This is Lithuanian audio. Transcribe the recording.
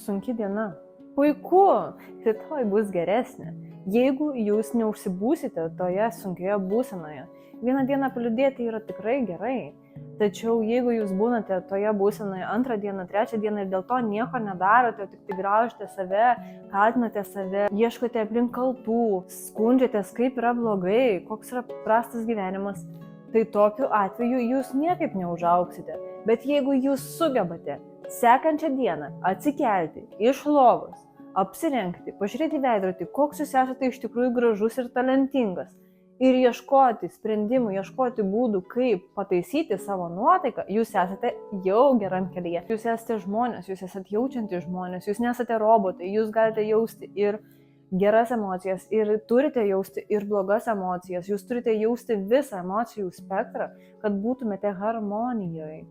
sunki diena. Puiku, rytoj bus geresnė. Jeigu jūs neužsibūsite toje sunkioje būsenoje, vieną dieną paliūdėti yra tikrai gerai. Tačiau jeigu jūs būnate toje būsenoje antrą dieną, trečią dieną ir dėl to nieko nedarote, tik tai graužite save, kaltinate save, ieškote aplink kaltų, skundžiatės, kaip yra blogai, koks yra prastas gyvenimas, tai tokiu atveju jūs niekaip neužaugsite. Bet jeigu jūs sugebate sekančią dieną atsikelti iš lovos, apsirengti, pažiūrėti veidrodį, koks jūs esate iš tikrųjų gražus ir talentingas ir ieškoti sprendimų, ieškoti būdų, kaip pataisyti savo nuotaiką, jūs esate jau geram kelyje. Jūs esate žmonės, jūs esate jaučiantys žmonės, jūs nesate robotai, jūs galite jausti ir geras emocijas, ir turite jausti ir blogas emocijas, jūs turite jausti visą emocijų spektrą, kad būtumėte harmonijoje.